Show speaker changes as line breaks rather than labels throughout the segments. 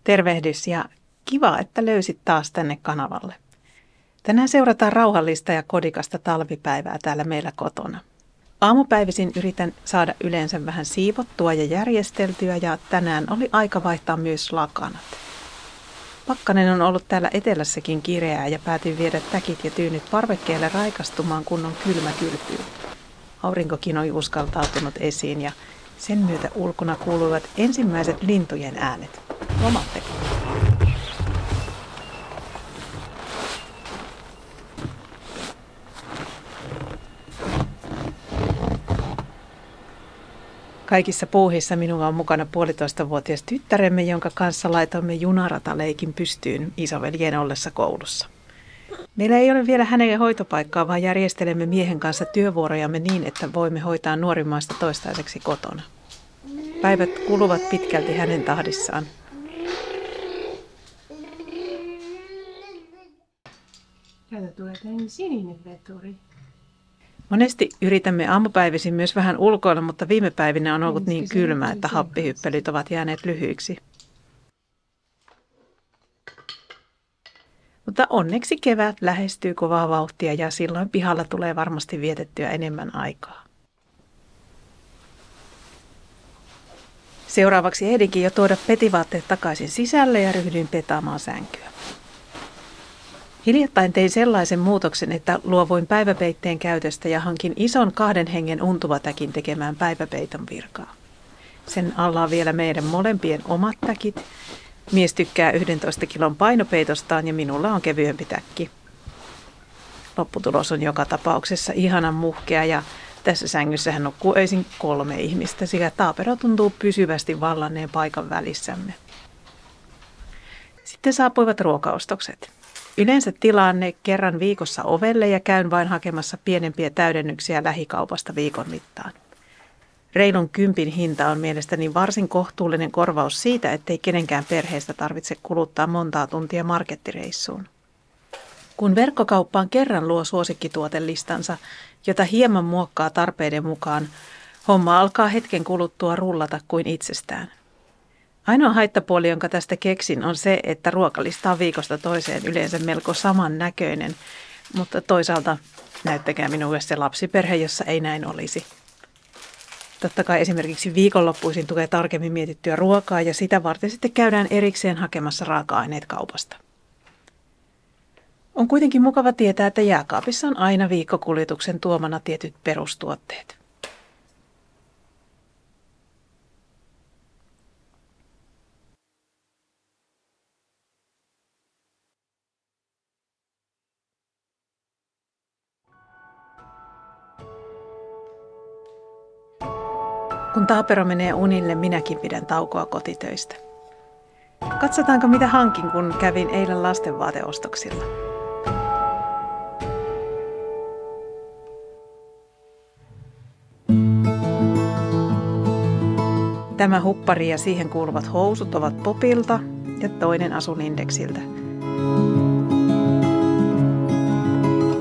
Tervehdys ja kiva, että löysit taas tänne kanavalle. Tänään seurataan rauhallista ja kodikasta talvipäivää täällä meillä kotona. Aamupäivisin yritän saada yleensä vähän siivottua ja järjesteltyä ja tänään oli aika vaihtaa myös lakanat. Pakkanen on ollut täällä etelässäkin kireää ja päätin viedä täkit ja tyynyt parvekkeelle raikastumaan kunnon kylmä kylpyy. Aurinkokin on uskaltautunut esiin ja sen myötä ulkona kuuluivat ensimmäiset lintujen äänet. Lomatteko? Kaikissa puuhissa minulla on mukana 1,5-vuotias tyttäremme, jonka kanssa laitoimme junarataleikin pystyyn isoveljen ollessa koulussa. Meillä ei ole vielä hänelle hoitopaikkaa, vaan järjestelemme miehen kanssa työvuorojamme niin, että voimme hoitaa nuorimmaista toistaiseksi kotona. Päivät kuluvat pitkälti hänen tahdissaan.
Täältä tulee tämmöinen sininen veturi.
Monesti yritämme aamupäivisin myös vähän ulkoilla, mutta viime päivinä on ollut niin kylmää, että happihyppelyt ovat jääneet lyhyiksi. Mutta onneksi kevät lähestyy kovaa vauhtia ja silloin pihalla tulee varmasti vietettyä enemmän aikaa. Seuraavaksi ehdinkin jo tuoda petivaatteet takaisin sisälle ja ryhdyin petaamaan sänkyä. Hiljattain tein sellaisen muutoksen, että luovuin päiväpeitteen käytöstä ja hankin ison 2 hengen untuvatäkin tekemään päiväpeiton virkaa. Sen alla on vielä meidän molempien omat täkit. Mies tykkää 11 kilon painopeitostaan ja minulla on kevyempi täkki. Lopputulos on joka tapauksessa ihanan muhkea ja tässä sängyssähän nukkuu öisin 3 ihmistä, sekä taapero tuntuu pysyvästi vallanneen paikan välissämme. Sitten saapuivat ruokaostokset. Yleensä tilaan ne kerran viikossa ovelle ja käyn vain hakemassa pienempiä täydennyksiä lähikaupasta viikon mittaan. Reilun 10 hinta on mielestäni varsin kohtuullinen korvaus siitä, ettei kenenkään perheestä tarvitse kuluttaa montaa tuntia markettireissuun. Kun verkkokauppaan kerran luo suosikkituotelistansa, jota hieman muokkaa tarpeiden mukaan, homma alkaa hetken kuluttua rullata kuin itsestään. Ainoa haittapuoli, jonka tästä keksin, on se, että ruokalista on viikosta toiseen yleensä melko samannäköinen, mutta toisaalta näyttäkää minulle se lapsiperhe, jossa ei näin olisi. Totta kai esimerkiksi viikonloppuisin tulee tarkemmin mietittyä ruokaa ja sitä varten sitten käydään erikseen hakemassa raaka-aineet kaupasta. On kuitenkin mukava tietää, että jääkaapissa on aina viikkokuljetuksen tuomana tietyt perustuotteet. Kun taapero menee unille, minäkin pidän taukoa kotitöistä. Katsotaanko mitä hankin, kun kävin eilen lastenvaateostoksilla. Tämä huppari ja siihen kuuluvat housut ovat Popilta ja toinen asu Lindexiltä.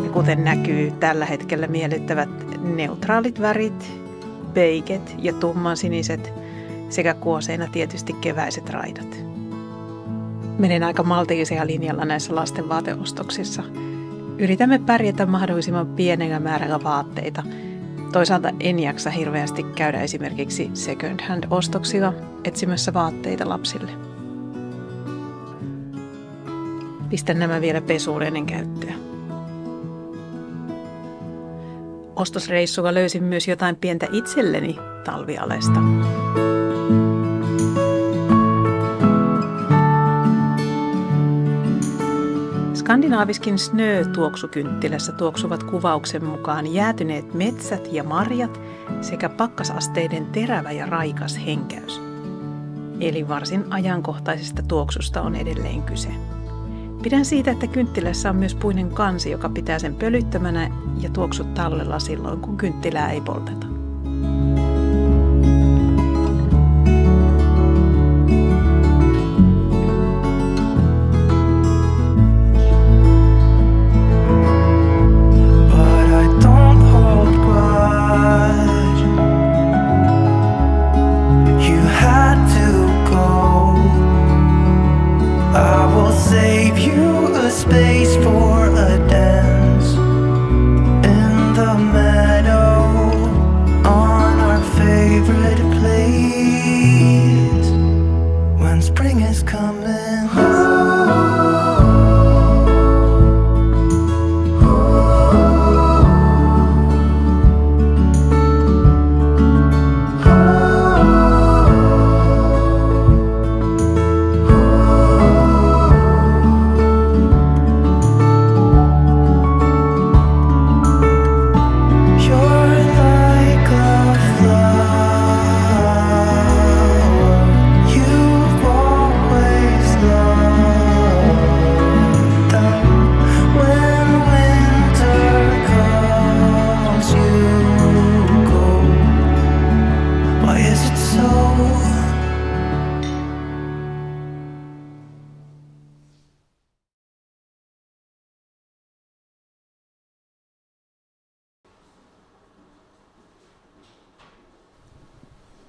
Ja kuten näkyy, tällä hetkellä miellyttävät neutraalit värit, beiget ja tummansiniset sekä kuoseina tietysti keväiset raidat. Menen aika maltillisella linjalla näissä lasten vaateostoksissa. Yritämme pärjätä mahdollisimman pienellä määrällä vaatteita. Toisaalta en jaksa hirveästi käydä esimerkiksi second hand ostoksilla etsimässä vaatteita lapsille. Pistän nämä vielä pesuun ennen käyttöä. Ostosreissulla löysin myös jotain pientä itselleni talvialesta. Skandinaaviskin Snö-tuoksukynttilässä tuoksuvat kuvauksen mukaan jäätyneet metsät ja marjat sekä pakkasasteiden terävä ja raikas henkäys. Eli varsin ajankohtaisesta tuoksusta on edelleen kyse. Pidän siitä, että kynttilässä on myös puinen kansi, joka pitää sen pölyttömänä ja tuoksut tallella silloin, kun kynttilää ei polteta.
spring is coming.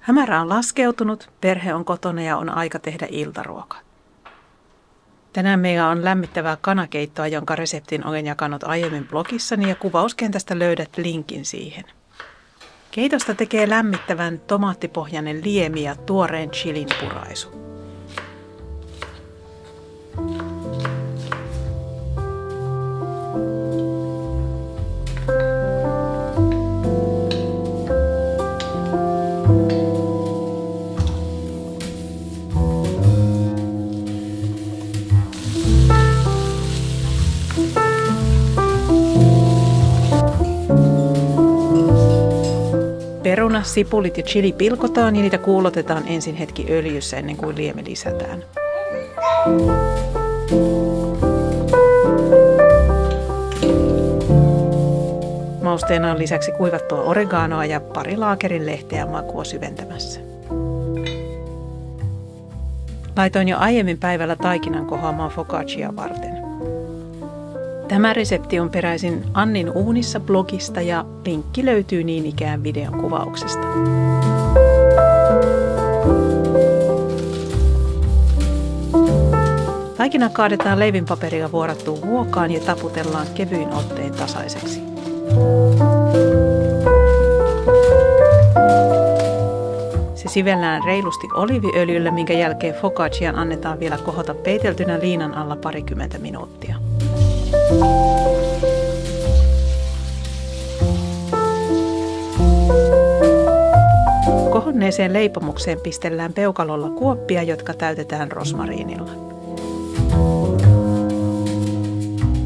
Hämärä on laskeutunut, perhe on kotona ja on aika tehdä iltaruoka. Tänään meillä on lämmittävää kanakeittoa, jonka reseptin olen jakanut aiemmin blogissani ja kuvauskentästä löydät linkin siihen. Keitosta tekee lämmittävän tomaattipohjainen liemi ja tuoreen chilin puraisu. Peruna, sipulit ja chili pilkotaan ja niitä kuulotetaan ensin hetki öljyssä ennen kuin liemi lisätään. Mausteena on lisäksi kuivattua oreganoa ja pari laakerin lehteä makua syventämässä. Laitoin jo aiemmin päivällä taikinan kohoamaan focaccia varten. Tämä resepti on peräisin Annin uunissa blogista ja linkki löytyy niin ikään videon kuvauksesta. Taikina kaadetaan leivinpaperilla vuorattuun huokaan ja taputellaan kevyin ottein tasaiseksi. Se sivellään reilusti oliiviöljyllä, minkä jälkeen focaccian annetaan vielä kohota peiteltynä liinan alla parikymmentä minuuttia. Kohonneeseen leipomukseen pistellään peukalolla kuoppia, jotka täytetään rosmariinilla.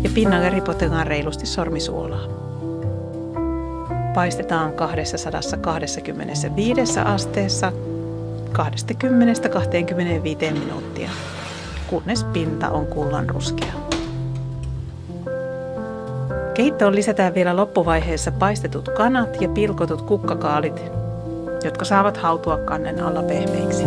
Ja pinnalle ripotellaan reilusti sormisuolaa. Paistetaan 225 asteessa 20–25 minuuttia, kunnes pinta on kullanruskea. Keittoon lisätään vielä loppuvaiheessa paistetut kanat ja pilkotut kukkakaalit, jotka saavat hautua kannen alla pehmeiksi.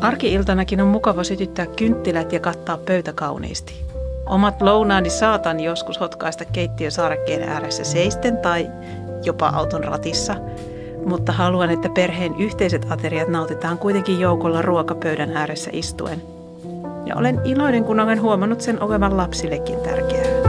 Arki-iltanakin on mukava sytyttää kynttilät ja kattaa pöytä kauniisti. Omat lounaani saatan joskus hotkaista keittiösaarekkeen ääressä seisten tai jopa auton ratissa, mutta haluan, että perheen yhteiset ateriat nautitaan kuitenkin joukolla ruokapöydän ääressä istuen. Ja olen iloinen, kun olen huomannut sen olevan lapsillekin tärkeää.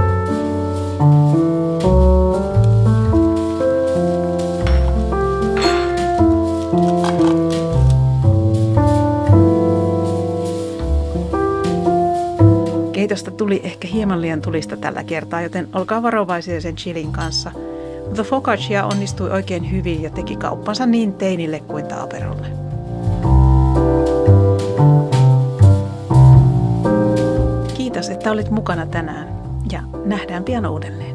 Keitosta tuli ehkä hieman liian tulista tällä kertaa, joten olkaa varovaisia sen chilin kanssa. Mutta focaccia onnistui oikein hyvin ja teki kauppansa niin teinille kuin taaperolle. Kiitos, että olit mukana tänään ja nähdään pian uudelleen.